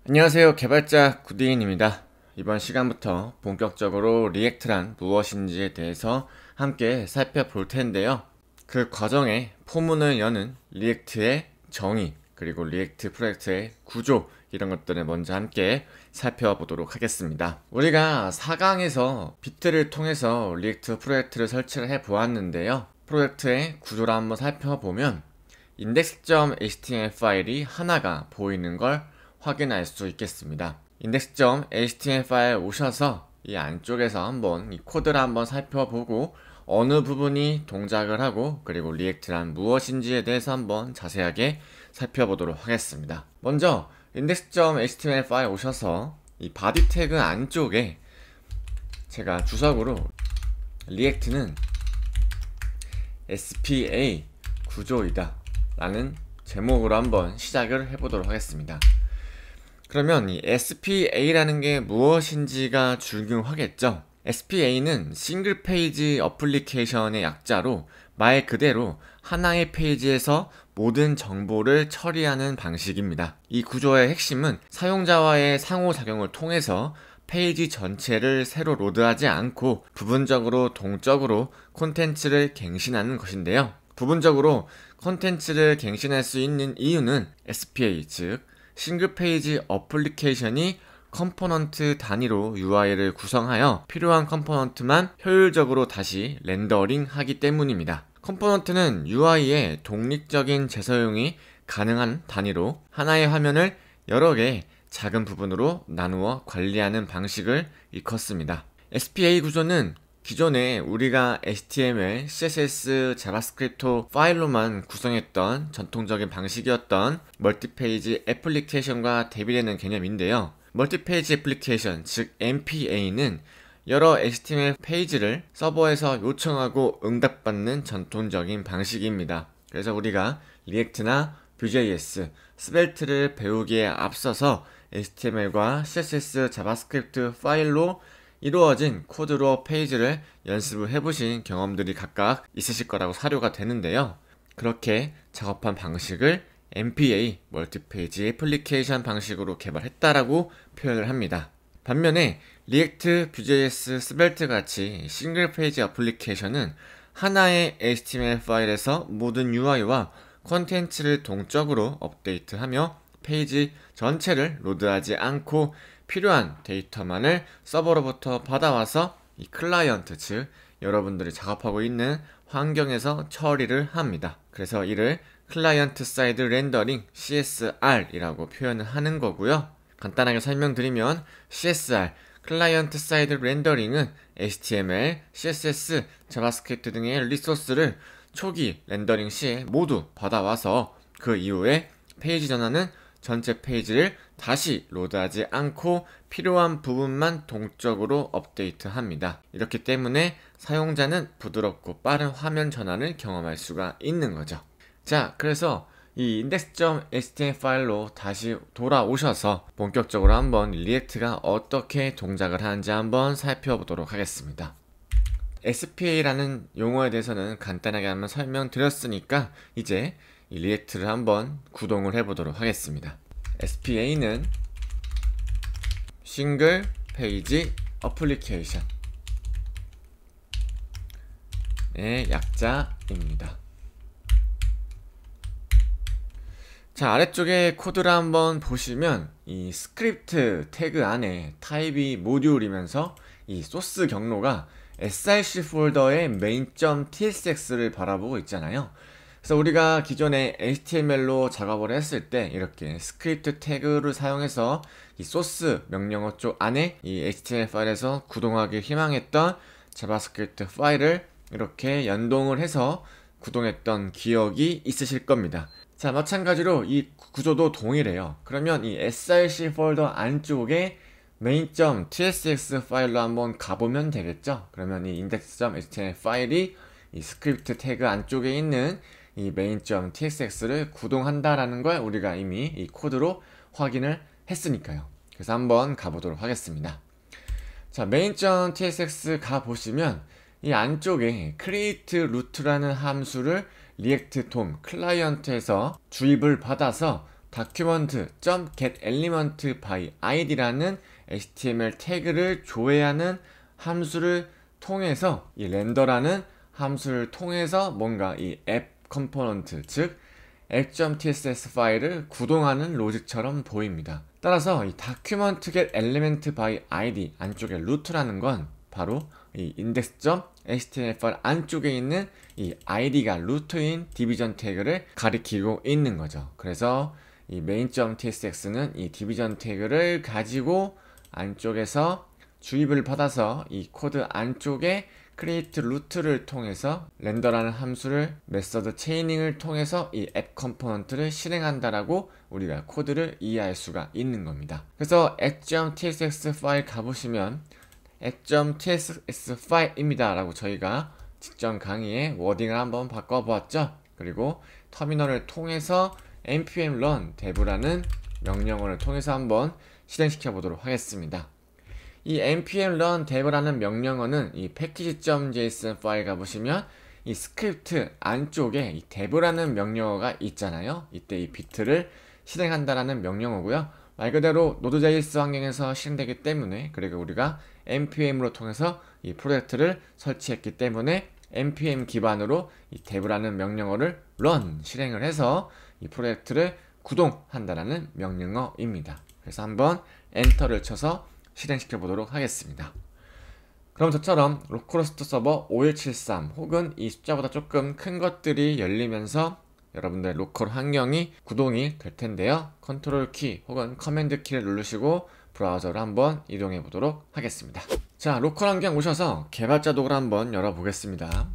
안녕하세요, 개발자 구디인입니다. 이번 시간부터 본격적으로 리액트란 무엇인지에 대해서 함께 살펴볼 텐데요. 그 과정에 포문을 여는 리액트의 정의, 그리고 리액트 프로젝트의 구조, 이런 것들을 먼저 함께 살펴보도록 하겠습니다. 우리가 4강에서 비트를 통해서 리액트 프로젝트를 설치를 해 보았는데요. 프로젝트의 구조를 한번 살펴보면 index.html 파일이 하나가 보이는 걸 확인할 수 있겠습니다. index.html 파일 오셔서 이 안쪽에서 한번 이 코드를 한번 살펴보고 어느 부분이 동작을 하고 그리고 리액트란 무엇인지에 대해서 한번 자세하게 살펴보도록 하겠습니다. 먼저 index.html 파일 오셔서 이 바디 태그 안쪽에 제가 주석으로 리액트는 SPA 구조이다 라는 제목으로 한번 시작을 해보도록 하겠습니다. 그러면 이 SPA라는 게 무엇인지가 중요하겠죠. SPA는 싱글 페이지 어플리케이션의 약자로 말 그대로 하나의 페이지에서 모든 정보를 처리하는 방식입니다. 이 구조의 핵심은 사용자와의 상호작용을 통해서 페이지 전체를 새로 로드하지 않고 부분적으로 동적으로 콘텐츠를 갱신하는 것인데요. 부분적으로 콘텐츠를 갱신할 수 있는 이유는 SPA, 즉 싱글 페이지 어플리케이션이 컴포넌트 단위로 UI를 구성하여 필요한 컴포넌트만 효율적으로 다시 렌더링 하기 때문입니다. 컴포넌트는 UI의 독립적인 재사용이 가능한 단위로 하나의 화면을 여러 개의 작은 부분으로 나누어 관리하는 방식을 일컫습니다. SPA 구조는 기존에 우리가 HTML, CSS, 자바스크립트 파일로만 구성했던 전통적인 방식이었던 멀티페이지 애플리케이션과 대비되는 개념인데요. 멀티페이지 애플리케이션, 즉 MPA는 여러 HTML 페이지를 서버에서 요청하고 응답받는 전통적인 방식입니다. 그래서 우리가 리액트나 Vue.js, 스벨트를 배우기에 앞서서 HTML과 CSS, 자바스크립트 파일로 이루어진 코드로 페이지를 연습을 해보신 경험들이 각각 있으실 거라고 사료가 되는데요. 그렇게 작업한 방식을 MPA, 멀티페이지 애플리케이션 방식으로 개발했다라고 표현을 합니다. 반면에 리액트, Vue.js, 스벨트 같이 싱글 페이지 어플리케이션은 하나의 HTML 파일에서 모든 UI와 콘텐츠를 동적으로 업데이트하며 페이지 전체를 로드하지 않고 필요한 데이터만을 서버로부터 받아와서 이 클라이언트, 즉 여러분들이 작업하고 있는 환경에서 처리를 합니다. 그래서 이를 클라이언트 사이드 렌더링 CSR이라고 표현을 하는 거고요. 간단하게 설명드리면 CSR, 클라이언트 사이드 렌더링은 HTML, CSS, 자바스크립트 등의 리소스를 초기 렌더링 시에 모두 받아와서 그 이후에 페이지 전환은 전체 페이지를 다시 로드하지 않고 필요한 부분만 동적으로 업데이트합니다. 이렇기 때문에 사용자는 부드럽고 빠른 화면 전환을 경험할 수가 있는 거죠. 자, 그래서 이 index.html 파일로 다시 돌아오셔서 본격적으로 한번 리액트가 어떻게 동작을 하는지 한번 살펴보도록 하겠습니다. SPA라는 용어에 대해서는 간단하게 한번 설명드렸으니까 이제 이 리액트를 한번 구동을 해보도록 하겠습니다. SPA는 싱글 페이지 어플리케이션의 약자입니다. 자, 아래쪽에 코드를 한번 보시면 이 스크립트 태그 안에 타입이 모듈이면서 이 소스 경로가 src 폴더의 main.tsx를 바라보고 있잖아요. 그래서 우리가 기존에 HTML로 작업을 했을 때 이렇게 스크립트 태그를 사용해서 이 소스 명령어 쪽 안에 이 HTML 파일에서 구동하기 희망했던 자바스크립트 파일을 이렇게 연동을 해서 구동했던 기억이 있으실 겁니다. 자, 마찬가지로 이 구조도 동일해요. 그러면 이 src 폴더 안쪽에 main.tsx 파일로 한번 가보면 되겠죠. 그러면 이 index.html 파일이 이 스크립트 태그 안쪽에 있는 이 main.tsx를 구동한다라는 걸 우리가 이미 이 코드로 확인을 했으니까요. 그래서 한번 가보도록 하겠습니다. 자, main.tsx 가보시면 이 안쪽에 create route라는 함수를 리액트 돔 클라이언트에서 주입을 받아서 document.getElementById라는 HTML 태그를 조회하는 함수를 통해서 이 렌더라는 함수를 통해서 뭔가 이 앱 컴포넌트 즉 app.tss 파일을 구동하는 로직처럼 보입니다. 따라서 이 document.getElementById 안쪽에 루트라는 건 바로 이 index.html 파일 안쪽에 있는 이 id가 루트인 디비전 태그를 가리키고 있는 거죠. 그래서 이 main.tsx는 이 디비전 태그를 가지고 안쪽에서 주입을 받아서 이 코드 안쪽에 create route를 통해서 렌더라는 함수를 메서드 체이닝을 통해서 이 앱 컴포넌트를 실행한다라고 우리가 코드를 이해할 수가 있는 겁니다. 그래서 app.tss 파일 가보시면 app.tss 파일입니다 라고 저희가 직전 강의에 워딩을 한번 바꿔보았죠. 그리고 터미널을 통해서 npm run dev라는 명령어를 통해서 한번 실행시켜 보도록 하겠습니다. 이 npm run dev라는 명령어는 이 package.json 파일 가보시면 이 스크립트 안쪽에 이 dev라는 명령어가 있잖아요. 이때 이 비트를 실행한다라는 명령어고요. 말 그대로 Node.js 환경에서 실행되기 때문에, 그리고 우리가 npm으로 통해서 이 프로젝트를 설치했기 때문에 npm 기반으로 이 dev라는 명령어를 run 실행을 해서 이 프로젝트를 구동한다라는 명령어입니다. 그래서 한번 엔터를 쳐서 실행시켜 보도록 하겠습니다. 그럼 저처럼 로컬호스트 서버 5173 혹은 이 숫자보다 조금 큰 것들이 열리면서 여러분들 로컬 환경이 구동이 될 텐데요. 컨트롤 키 혹은 커맨드 키를 누르시고 브라우저를 한번 이동해 보도록 하겠습니다. 자, 로컬 환경 오셔서 개발자 도구를 한번 열어보겠습니다.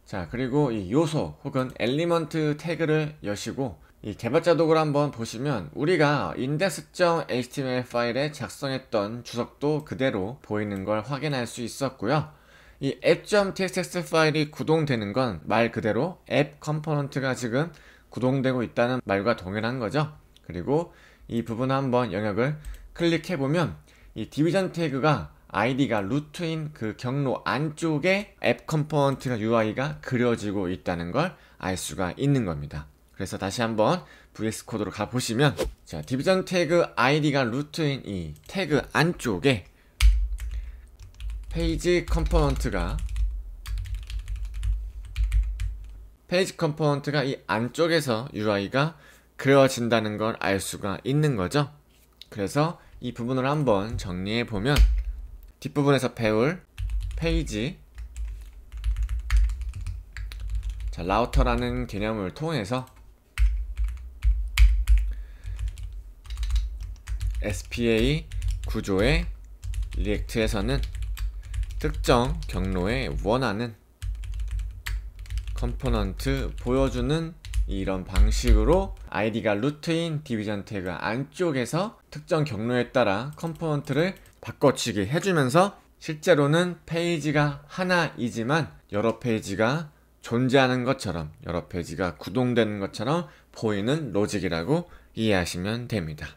자, 그리고 이 요소 혹은 엘리먼트 태그를 여시고 이 개발자 도구를 한번 보시면 우리가 index.html 파일에 작성했던 주석도 그대로 보이는 걸 확인할 수 있었고요. 이 app.txt 파일이 구동되는 건 말 그대로 앱 컴포넌트가 지금 구동되고 있다는 말과 동일한 거죠. 그리고 이 부분 한번 영역을 클릭해보면 이 디비전 태그가 id가 루트인 그 경로 안쪽에 앱 컴포넌트가 UI가 그려지고 있다는 걸 알 수가 있는 겁니다. 그래서 다시 한번 VS 코드로 가보시면, 자, 디비전 태그 id가 루트인 이 태그 안쪽에 페이지 컴포넌트가 이 안쪽에서 UI가 그려진다는 걸 알 수가 있는 거죠. 그래서 이 부분을 한번 정리해 보면 뒷부분에서 배울 페이지, 자, 라우터라는 개념을 통해서 SPA 구조의 리액트에서는 특정 경로에 원하는 컴포넌트 보여주는 이런 방식으로 id가 루트인 디비전 태그 안쪽에서 특정 경로에 따라 컴포넌트를 바꿔치기 해주면서 실제로는 페이지가 하나이지만 여러 페이지가 존재하는 것처럼, 여러 페이지가 구동되는 것처럼 보이는 로직이라고 이해하시면 됩니다.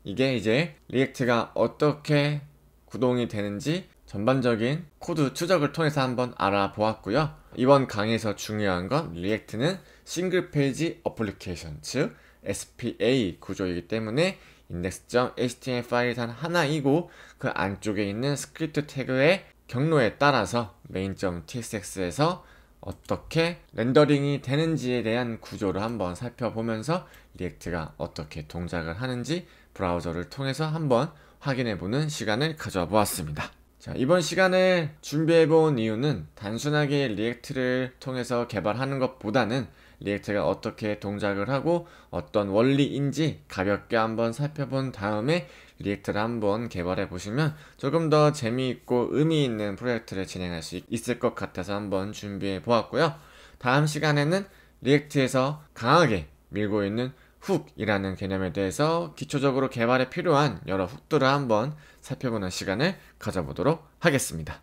이게 이제 리액트가 어떻게 구동이 되는지 전반적인 코드 추적을 통해서 한번 알아보았고요. 이번 강의에서 중요한 건 리액트는 싱글 페이지 어플리케이션, 즉 SPA 구조이기 때문에 index.html 파일이 단 하나이고 그 안쪽에 있는 스크립트 태그의 경로에 따라서 main.tsx에서 어떻게 렌더링이 되는지에 대한 구조를 한번 살펴보면서 리액트가 어떻게 동작을 하는지 브라우저를 통해서 한번 확인해보는 시간을 가져와 보았습니다. 자, 이번 시간을 준비해본 이유는 단순하게 리액트를 통해서 개발하는 것보다는 리액트가 어떻게 동작을 하고 어떤 원리인지 가볍게 한번 살펴본 다음에 리액트를 한번 개발해 보시면 조금 더 재미있고 의미 있는 프로젝트를 진행할 수 있을 것 같아서 한번 준비해 보았고요. 다음 시간에는 리액트에서 강하게 밀고 있는 훅이라는 개념에 대해서 기초적으로 개발에 필요한 여러 훅들을 한번 살펴보는 시간을 가져보도록 하겠습니다.